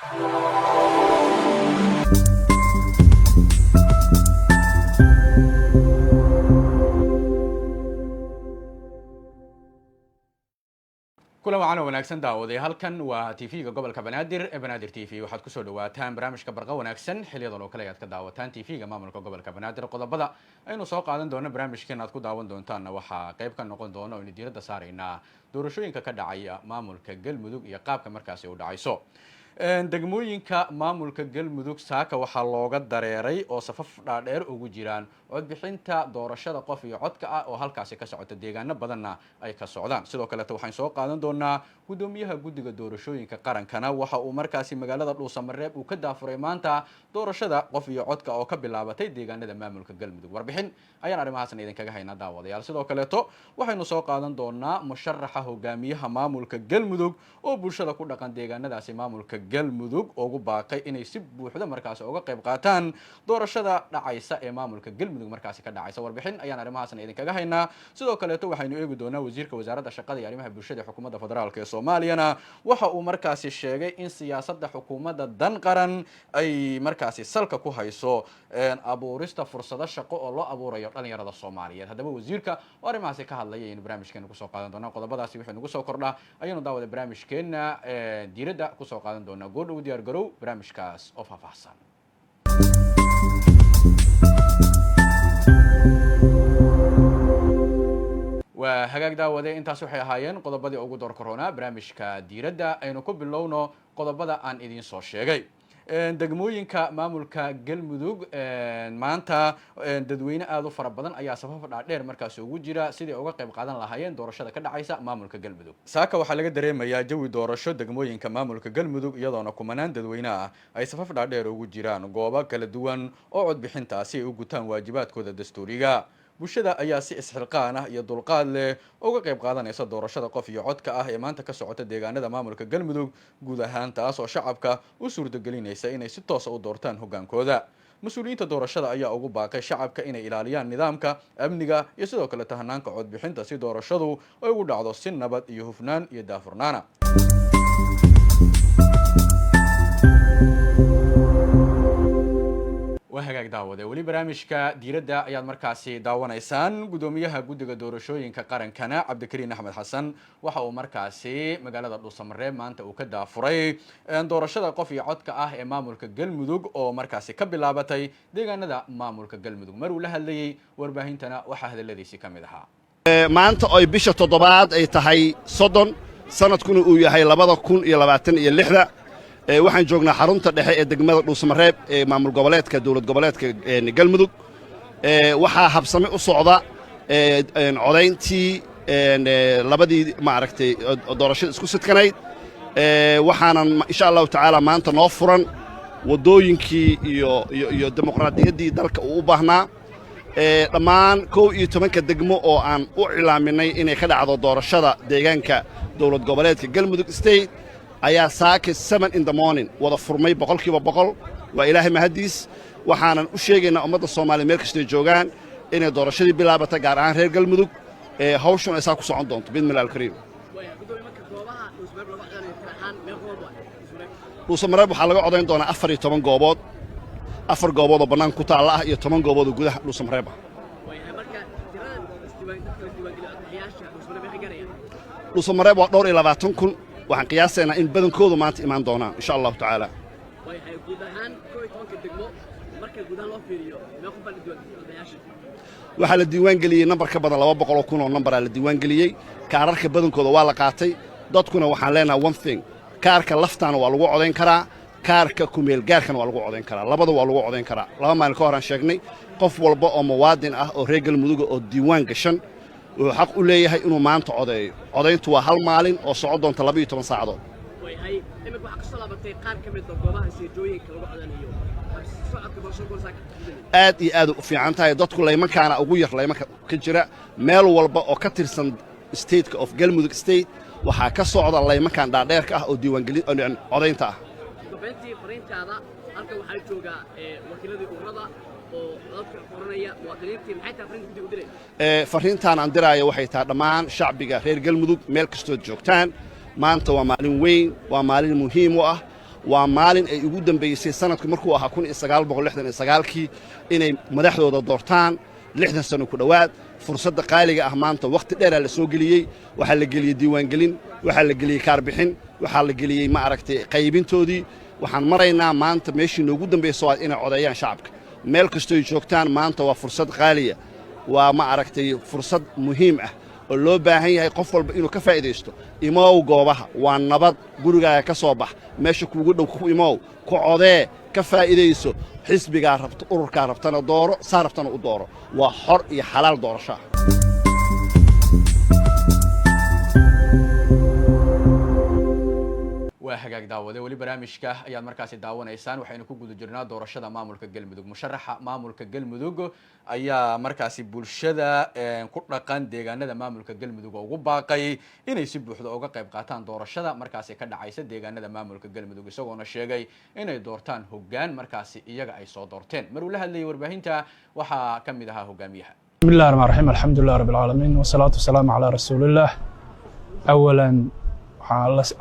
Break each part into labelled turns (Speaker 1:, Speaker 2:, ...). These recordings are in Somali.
Speaker 1: كل وعنا وناكسن داودي halkan waa TV-ga gobolka Banaadir ee Banaadir TV waxaad ku soo dhawaataan barnaamijka barqa wanaagsan xilliyadan oo kale aad ka daawataan TV-ga maamulka gobolka Banaadir qodobada aynu soo qaadan doono barnaamijkan aad ku daawan doontaan waxa qayb ka noqon doona oo diiradda saarayna doorashooyinka ka dhacaya maamulka Galmudug iyo qaabka markaas u dhacayso degmooyinka maamulka Galmudug saaka waxa looga dareeray oo safaf dhaadheer ugu jiraan cod bixinta doorashada qof iyo codka ah oo halkaas ka socota deegaano badanna ay ka socdaan sidoo kale waxaan soo qaadan doonaa gudoomiyaha guddiga doorashooyinka qarankana waxa uu markaasi magaalada Dhuusamareeb uu ka daafuray maanta doorashada qof iyo codka oo ka bilaabatay deegaanada maamulka Galmudug warbixin ayaan arrimahaas idin kaga haynaa daawadayaal sidoo kale waxaynu soo qaadan doonaa musharaxa hogaamiyaha maamulka Galmudug oo bulshada ku dhaqan deegaanadaasi maamulka Galmudug ugu baaqay inay si buuxda markaas uga qayb qaataan doorashada dhacaysa ee maamulka Galmudug markaas ka dhacaysa warbixin ayaan arrimahaas idin kaga haynaa sidoo kale waxaynu eegi doonaa wasiirka wasaaradda shaqada iyo arrimaha bulshada ee xukuumadda federaalka ee Soomaaliya waxa uu markaas sheegay in siyaasadda xukuumadda dan qaran ay markaas salka ku hayso abuurista fursado shaqo oo loo abuurayo dhalinyarada Soomaaliyeed hadaba wasiirka oo arrimahaas ka hadlayay in barnaamijkeena ku soo qaadan doona qodobadaasi wixii nagu soo kordha ayaynu daawada barnaamijkeena diiradda ku soo qaadan doona goor diyaar garow barnaamijkaas oo faahfaahsan وهاجاك داودة أنت سوحي هاين قضبة أوجود دور كورونا برامج كديرة أنو كوب اللونه قضبة عن إدين صوشيجي دجموين كمامل كجلمدوج مانتا ددوين أدو فربضن أي سفر العدير مركز وجرا سيدي أوجا قيم قادن لهاين دورشة كده عيسى مامل كجلمدوج ساكا وحلاقة دريم يا جو دورشة دجموين كمامل كجلمدوج يضعنا كمانان ددوينا أي سفر العدير وجرا نجوابا كالدوان أقعد بحين تأسي وجوتان واجبات كده دستورية bulshada ayaa si isxilqaan ah iyo dulqaad leh uga qayb qaadanaysa doorashada qof iyo codka ah ee maanta ka socota deegaanada maamulka Galmudug guud ahaan taas oo shacabka u suurtagelinaysa inay si toos ah u doortaan hogaankooda mas'uuliyiinta doorashada ayaa ugu baaqay shacabka inay ilaaliyaan nidaamka amniga iyo sidoo kale tahanaanka cod bixinta si doorashadu ay ugu dhacdo si nabad iyo hufnaan iyo daafurnaana وهاجاك داودة ولي برامجك ديرة أياد مركزي داونيسان قدوميها قدوة دورشوين كقرن كان عبد الكريم أحمد حسن وحو مركزي مقالة Dhuusamareeb maanta uu ka daafuray doorashada qof iyo codka ah ee maamulka Galmudug oo markaasi ka bilaabatay deegaanada maamulka Galmudug maruu la hadlayay warbaahintana waxa hadaladiisi kamid ahaa
Speaker 2: maanta oo bisha 7 ay tahay 30 sanadkuna uu yahay 2026 waxaan joognaa xarunta dhexe ee degmada Dhuusamareeb ee maamul goboleedka dawlad goboleedka Galmudug waxa habsami u socda codayntii labadii maaragtay doorashada isku sidkanayd waxaana insha Allah taala maanta noo furan wadooyinkii iyo dimuqraadiyaddii dalka uu u baahnaa dhammaan 11 degmo oo aan u cilaaminay inay ka dhacdo doorashada deegaanka dawlad goboleedka Galmudug State ayaa saaka 7 in the morning wada furmay boqolkiiba boqol waa ilaahay mahadiis waxaanan u sheegaynaa ummadda Soomaaliyeed meel kasta joogaan inay doorashadii bilaabatay gaar ahaan reer Galmudug hawshan ay saa ku socon doonto bidmillaahil kariim Dhuusamareeb waxaa laga codayn doonaa 14 goobood 4 goobood oo bannaan ku taala ah iyo 10 goobood oo gudaha Dhuusamareeb ah Dhuusamareeb waa dhowr iyo 20,000 waxaan qiyaasaynaa in badankoodu maanta imaan doonaan insha Allah taala waxaa la diiwaan geliyey nambar ka badan 200,000 oo nambar la diiwaan geliyey kaararka badankooda waa la qaatay dadkuna waxaan leenahay one thing kaarka laftaana waa lagu codayn karaa kaarka kumeel gaarkana waa lagu codayn karaa labada waa lagu codayn karaa laba maalin ka hor aan sheegnay qof walba oo muwaadin ah oo reer Galmudug oo diiwaan gashan wuxuu xaq u leeyahay inuu maanta codeeyo codayntu waa hal maalin oo socod doonta 12 saacadood
Speaker 3: way imika waxa ka soo laabatay qaar ka mid ah goobaha seejooyinka lagu codanayo socodka boqolkiiba aad iyo aad u fiican tahay dadku laymankaana ugu yar laymanka ka jira meel walba oo ka tirsan state of Galmudug State waxa ka socda laymankan dhaadheerka ah oo diiwaan gelin codaynta ah goobtii fariintaada halka waxa jooga wakiiladii ururada oo dadka qoranaya muwaadiniintii maxay tahay fariinta u diray
Speaker 2: fariintan aan diraayo waxay tahay dhammaan shacbiga reer Galmudug meel kastoo joogtaan maanta waa maalin weyn waa maalin muhiim u ah waa maalin ay ugu dambaysay sanadku markuu ahaa 1969kii inay madaxdooda doortaan 60 sano ku dhowaad fursadda qaaliga ah maanta waqti dheer la soo geliyey waxaa la geliyey diiwaangelin waxaa la geliyey kaarbixin waxaa la geliyey ma aragtay qaybintoodii waxaan maraynaa maanta meeshii noogu dambaysay waa inay codeeyaan shacabka meel kastoo ay joogtaan maanta waa fursad qaaliya waa ma aragtay fursad muhiim ah oo loo baahan yahay qof walba inuu ka faa'iidaysto imow goobaha waa nabad gurigaaga ka soo bax meesha kuugu dhow ku imow ku codee ka faa'iidayso xisbigaa rabta ururkaa rabtana dooro saa rabtana u dooro waa xor iyo xalaal doorasho
Speaker 1: waa hagaag daawade weli barnaamijka ayaad markaasi daawanaysaan waxaynu ku guda jirnaa doorashada maamulka galmudug musharaxa maamulka galmudug ayaa markaasi bulshada ku dhaqan deegaanada maamulka galmudug ugu baaqay inay si buuxda uga qayb qaataan doorashada markaasi ka dhacaysa deegaanada maamulka galmudug isagoona sheegay inay doortaan hoggaan markaasi iyaga ay soo doorteen maruu la hadlayay warbaahinta waxaa ka mid ahaa hogaamiyaha
Speaker 4: bismillahi rahmaani rahiim alxamdulillahi rabbil caalamiin wasalaatu wasalaamu calaa rasuulillah awalan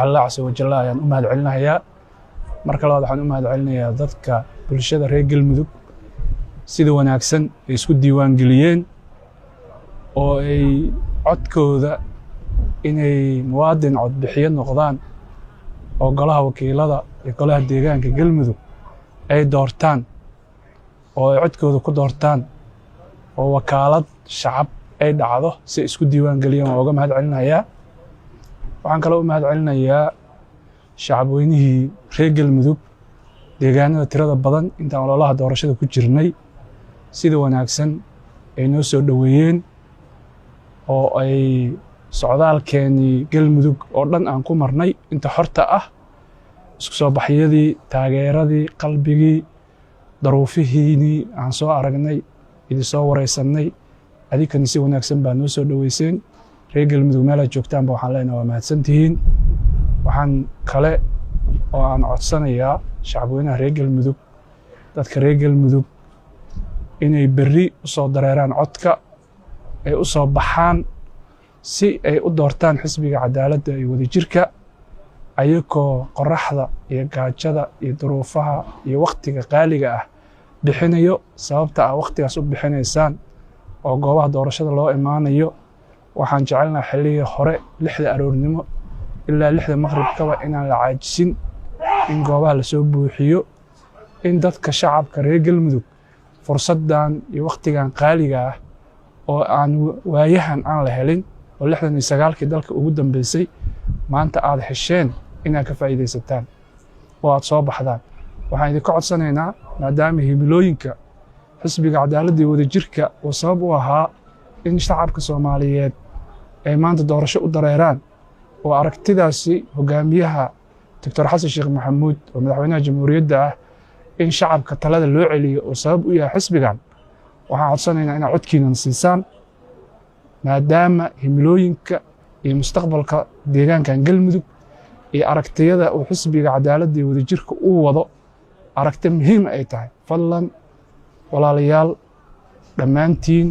Speaker 4: الله عز وجل ayaan u mahad celinayaa marka labaad waxaan u mahad celinayaa dadka bulshada reer galmudug sida wanaagsan ay isku diiwaan geliyeen oo ay codkooda inay muwaadin cod bixiyo noqdaan oo golaha wakiilada iyo golaha deegaanka galmudug ay doortaan oo ay codkooda ku doortaan oo wakaalad shacab ay dhacdo si isku diiwaan geliyeen waa uga mahad celinayaa waxaan kaloo u mahad celinayaa shacab weynihii reer galmudug deegaanada tirada badan intaan ololaha doorashada ku jirnay sida wanaagsan ay noo soo dhoweeyeen oo ay socdaalkeenii galmudug oo dhan aan ku marnay inta xorta ah isku soo baxyadii taageeradii qalbigii daruufihiinii aan soo aragnay idin soo wareysannay adinkani si wanaagsan baa noo soo dhoweyseen reer galmudug meelaad joogtaanba waxaan leenahay waa mahadsantihiin waxaan kale oo aan codsanayaa shacabweynaha reer galmudug dadka reer galmudug inay berri u soo dareeraan codka ay u soo baxaan si ay u doortaan xisbiga cadaaladda iyo wadajirka ayagoo qoraxda iyo gaajada iyo duruufaha iyo wakhtiga qaaliga ah bixinayo sababta ah wakhtigaas u bixinaysaan oo goobaha doorashada loo imaanayo waxaan jecelnaha xilligii hore 6 aroornimo ilaa 6 maqribkaba inaan la caajisin in goobaha la soo buuxiyo in dadka shacabka reer galmudug fursaddan iyo wakhtigan qaaliga ah oo aan waayahan aan la helin oo 69kii dalka ugu dambeysay maanta aad hesheen inaad ka faa'iidaysataan oo aad soo baxdaan waxaan idinka codsanaynaa maadaama himilooyinka xisbiga cadaaladda iyo wadajirka uu sabab u ahaa in shacabka Soomaaliyeed ay maanta doorasho u dareeraan oo aragtidaasi hogaamiyaha Dr. Xasan Sheekh Maxamuud oo madaxweynaha jamhuuriyadda ah in shacabka talada loo celiyo oo sabab u yahay xisbigan waxaan codsanaynaa inaad codkiina siisaan maadaama himilooyinka iyo mustaqbalka deegaankan galmudug iyo aragtiyada uu xisbiga cadaaladda iyo wadajirka uu wado aragti muhiim ay tahay fadlan walaalayaal dhammaantiin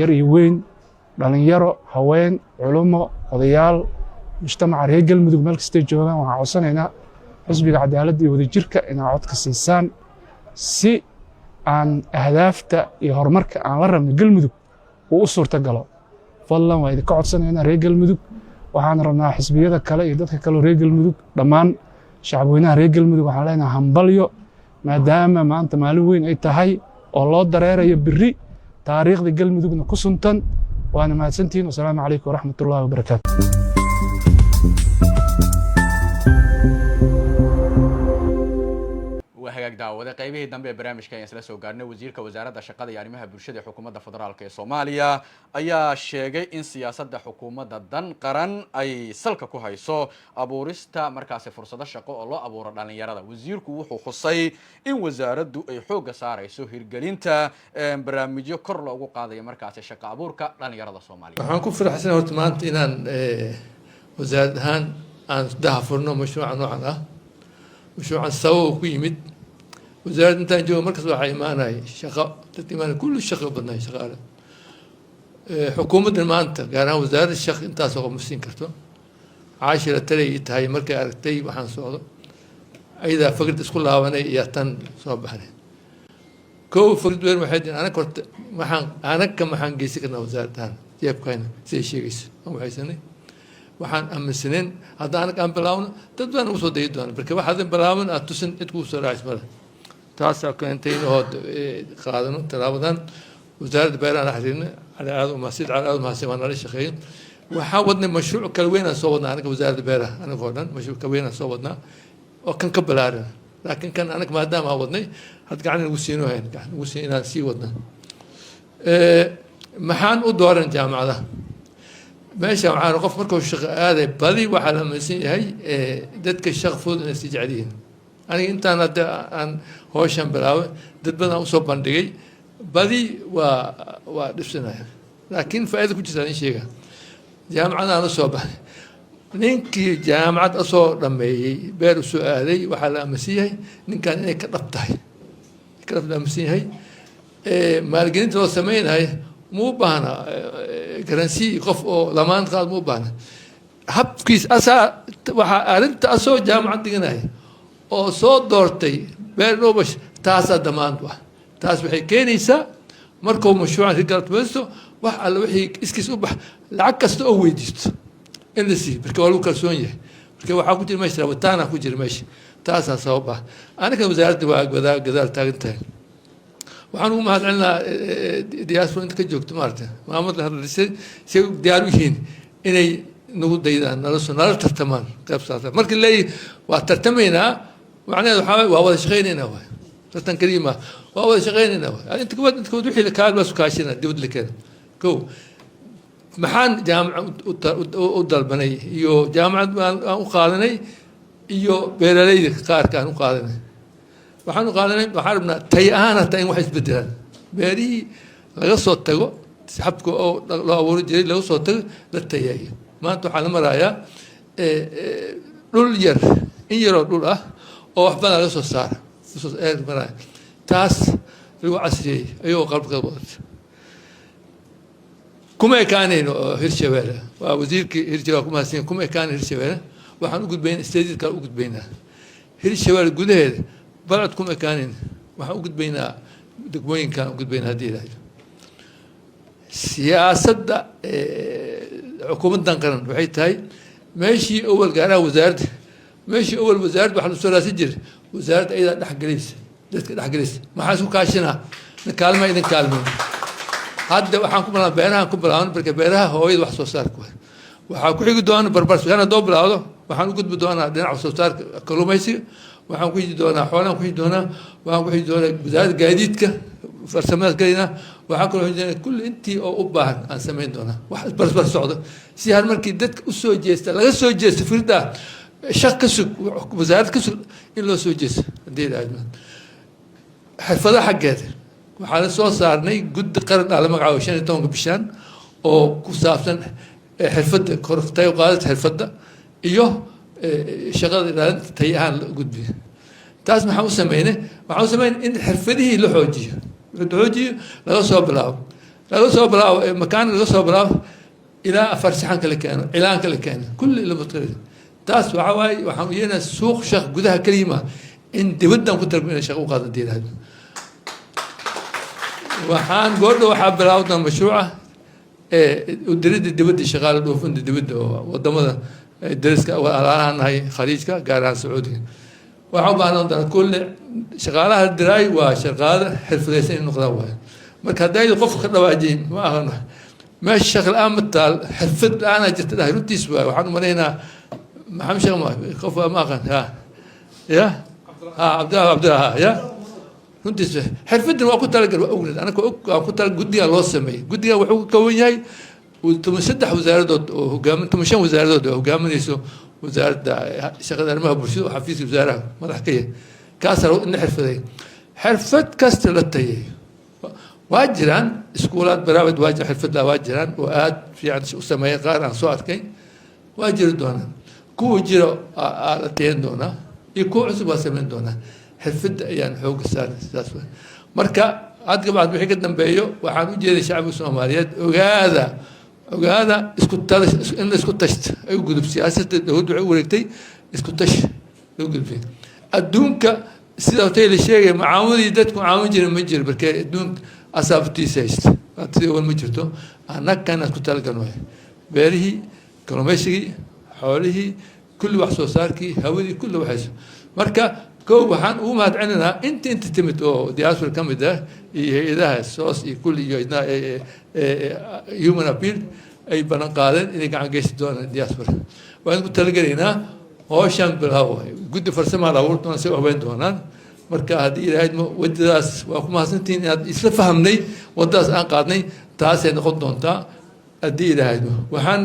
Speaker 4: yar iyo weyn dhalinyaro haween culumo odayaal mujtamaca reer galmudug meel kastay joogaan waxaan codsanaynaa xisbiga cadaaladda iyo wadajirka inaad codka siisaan si aan ahdaafta iyo horumarka aan la rabno galmudug uu u suurta galo fadlan waa idinka codsanaynaa reer galmudug waxaan rabnaa xisbiyada kale iyo dadka kale reer galmudug dhammaan shacabweynaha reer galmudug waxaan leenahay hambalyo maadaama maanta maalin weyn ay tahay oo loo dareerayo berri taariikhda galmudugna ku suntan waana mahadsantihiin wasalaamu calaykum waraxmatullaahi wabarakaatu
Speaker 1: hagaag daawade qaybihii dambe ee barnaamijka ayaan isla soo gaarnay wasiirka wasaaradda shaqada iyo arrimaha bulshada ee xukuumadda federaalka ee Soomaaliya ayaa sheegay in siyaasadda xukuumadda dan qaran ay salka ku hayso abuurista markaasi fursado shaqo oo loo abuuro dhalinyarada wasiirku wuxuu xusay in wasaaraddu ay xoogga saarayso hirgelinta barnaamijyo kor loogu qaadayo markaasi shaqo abuurka dhalinyarada Soomaaliya
Speaker 5: waxaan ku faraxsanahay horta maanta inaan wasaarad ahaan aan daahfurno mashruuca noocan ah mashruucan sabab ku yimid وزارة إنتاج جو مركز واحد معنا شقاء تتمنى كل الشقاء بدنا شغالة حكومة ما أنت كان وزارة الشق إنتاج سوق مسين كرتون 10 تلي هاي مركز أرتي وحن صعود أيضا فقد اسكول لابني يتن صباحني كو فقد وين واحد أنا كنت أنا كم محن جيسي كنا وزارتان جيب كاين زي شيء جيس أو حيسني وحن أم سنين هذا أنا كان بلاون تدوان وصل ديدوان بركة واحد بلاون أتوسن تكو سرعة اسمه تاسع كنتين هاد خادنو تلاودان وزارة بيران حدين على هذا المسجد على هذا المسجد وانا ليش خير وحاولنا مشروع كلوينا صوبنا أنا كوزارة بيران أنا فعلا مشروع كلوينا صوبنا وكان كبلارنا لكن كان أنا ما دام عودني هاد قاعدين نوسينه هين قاعد نوسينا سي ودنا محان ودور الجامعة ده ماشي معانا قف مركو الشغل هذا بدي وحلا مسين هي دتك الشغل فود نستجعلين أنا أنت أنا هوشان بلاوي دت بدنا وصوب بندقي بدي ودفسنا لكن فائدة كل شيء شيء جامعة أنا صوبة نينكي جامعة أصور لما بيرو سؤالي وحلا مسيحي نين كان إيه كربتها كربت مسيحي ما لقيت لو سمين هاي مو بهنا كرنسي قف أو لمان قال مو بهنا هب كيس أسا وحارنت أصور جامعة ديناي أو صوت دورتي بيرو بش تاسا دمان واحد تاس وحي كينيسا مركو مشروع هيكلت بسو وحال وحي اسكيس وبح لعكست او ويديست اللي سي بركو لو كالسونيه بركو waxa ku jira meesha wataana ku jira meesha taasa sababa anaga wasaaradda waa gadaal taagantahay waxaan u mahadcelinaa diaspora inta ka joogto maarta maamulka hadlisay si diyaar u yihiin inay nagu daydaan nala tartamaan qaybsaata markii leey waa tartamaynaa macnaheedu waxa waa wada shaqeynayna ترتن كريمة وأول شغلين يعني أنت كنت وحي لكال بس كاشنا دود لك كو محان جامعة ودل بني يو جامعة وقالني يو بيرلي قار كانوا قالني وحن قالني وحربنا تيانا تين واحد بدل بيري لغا صوت تغو سحبكو أو لا أول جري لغا صوت تغو للتياي ما أنتو حال مرايا لول ير إن يرو لول أو أحبنا لغا صوت صار تاس لو عسري أيوة قلب كم كان هرشوالة ووزير هرشوالة كم هسين كم كان هرشوالة وحنا نقول بين استديد كان وقت بينها هرشوالة قد هذا بلد كم كان وحنا وقت بينها دكوين كان وقت بين هذه سياسة حكومة دنقرن بحيث هاي ماشي أول قرار وزارة ماشي أول وزارة وحنا صورة سجل وزارة أيضا دحقليس دحقليس ما حاسو كاشنا نكالمة إذا نكالمة هذا وحنكم بلا بيرها هنكم بلا بركة بيرها هو يد وحصو صار كوي وحنكم يجي دونا بربرس أنا دوبل هذا وحنكم قد بدونا دين وحصو صار كلهم يصير وحنكم يجي دونا حوالهم يجي دونا وحنكم يجي دونا وزارة قاعديتك فرسمات قلنا وحنكم يجي كل أنتي أو أباهن أن سمين دونا واحد بربرس صعدة سيهار مركي دتك أسوي جيست لا أسوي جيست فردا شق كسر وزارة كسر إلا سوجس دير أجمل حرفة حقته وحال سو صارني قد قرن على مقعد شان تونق بشان أو كسافن حرفة كرفتي وقالت حرفة إيوه شغل تيهان قد بي تاس محاول سمينه محاول سمين إن حرفته لحوجي لحوجي لا صوب بلاو لا صوب بلاو مكان لا صوب بلاو إلى فرسحان كل كان إعلان كل كان كل اللي متقرر تاس وعواي وحمينا السوق شق جودها كلمة أنت ودنا كنت من شق وقاعد ندير هذا وحان قرده وحاب راودنا مشروعه ودريد الدود شغال دوفن الدود وضمنا درس وأراهن هاي خليجك قارها سعودي وحب أنا كل شغالها الدراي وشغال حرفيين نقطة مرك هداي القف خلنا واجين ما أغنى ما الشغل أمتال حرفت أنا جت له ردي سوا وحنا مرينا ما حمش ما قف ما أغنى ها يا عبد الله يا ردي سوا حرفت ما كنت ألقى أولد أنا كنت ألقى جدي الله سمي جدي وحوك كونياي وتمسدح وزارة وقام تمشون وزارة وقام يسو وزارة شغل أرمها برشيد وحفيز وزارة ما تحكيه كاسر إن حرفت كسر للتيه واجران سكولات برامج واجر حرفت لا واجران وآد في عن سماية قار عن صوت كين واجر دونا كو جرو على تين دونا يكو عصبة سمين دونا حرفت يعني حقوق السادس مركا عاد بعد بحكة نبيو وحنو جري شعب الصوماليات وهذا اسكتشت يوجد بسياسة الهود وعورتي اسكتش يوجد فيه adduunka sida hotel sheegay macaamadii dadku caawin jiray ma jiro markay adduunka asaabtiisa haysta sidii wal ma jirto annagana ku talagalno beerihii kalluumaysigii xoolihii kulli wax soo saarkii hawadii kulli waxayso marka koow waxaan ugu mahadcelinaynaa inta timid oo diaspora ka mid ah iyo hay-adaha soos iyo kulli iyo human appeal ay balan qaadeen inay gacan geysan doonaan diaspora waan ku talagelaynaa howshan bilaaw guddi farsama la abuur doonaan si habeyn doonaan marka haddii ilaahay wadadaas waa ku mahadsantihiin inaad isla fahamnay wadadaas aan qaadnay taasay noqon doontaa haddii ilaahay waxaan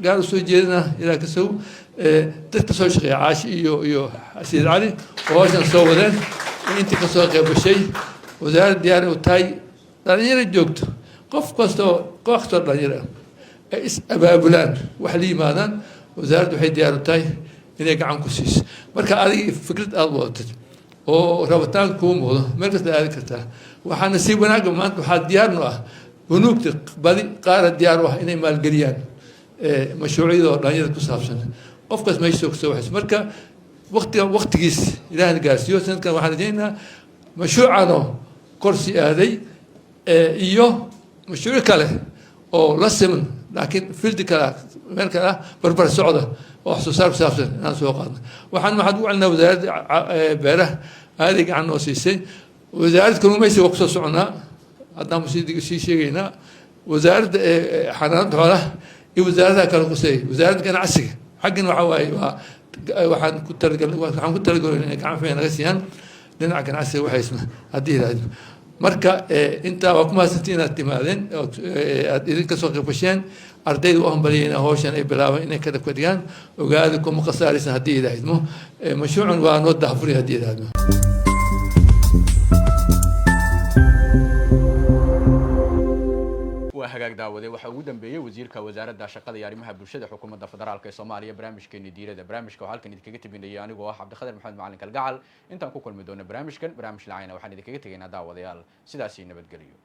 Speaker 5: gaar u soo jeedinaa ilaa kasow dadka soo shaqeeya caashi iyo xasiid cali oo howshan soo wadeen intii kasoo qayb gashay wasaaradda diyaar u tahay dhalinyaro joogto qof kastoo koox kastoo dhalinyaro ay is abaabulaan wax la yimaadaan wasaaraddu waxay diyaar u tahay inay gacan ku siiso marka adiga fikrad aada wadatid oo rabitaan kuu muuqdo meel kasta aadi kartaa waxaana si wanaagga maanta waxaa diyaarnu ah bunuugta badi qaara diyaar u ah inay maalgeliyaan mashruucyada oo dhalinyarada ku saabsan qofkaas meesha kasoo waxayso marka waqtigiis ilaahna gaarsiiyo sanadkan waxaan rajaynaynaa mashruucanoo korsi aaday iyo mashruuc kale oo la siman laakiin fildi kale meel kale ah barbar socda oo wax soo saar ku saabsan inaan soo qaadno waxaan maxaad ugu celinaa wasaaradda beeraha aaday gacan noo siisay wasaaradda kalluumaysiga waa kusoo soconaa haddaan sii sheegaynaa wasaaradda xanaanada xoolaha iyo wasaaradaha kale quseeya wasaaradda ganacsiga xaggan waxa waaye waa waxaan ku talagalay inay gacan fiican naga siiyaan dhinaca ganacsiga waxaysna haddii ilaahdo marka intaa waa ku mahadsantiin inaad timaadeen aad idinka soo qayb gasheen ardayda u hambaliyayna howshan ay bilaabeen inay kada dhigaan ogaada kuma khasaaraysan haddii ilaahidmo mashruucan waa noo daafuri haddii ilaahidmo
Speaker 1: hagaag daawade waxaa ugu dambeeyey wasiirka wasaaradda shaqada iyo arrimaha bulshada xukuumadda federaalka ee Soomaaliya barnaamijkeeni diirada barnaamijka waxaa halkan idinkaga tabinayay anigoo ah Cabdiqaadir Maxamed Macalin Kalgacal intaan ku kulmi doono barnaamij lacayn waxaan idinkaga tegaynaa daawadayaal sidaas iyo nabadgelyo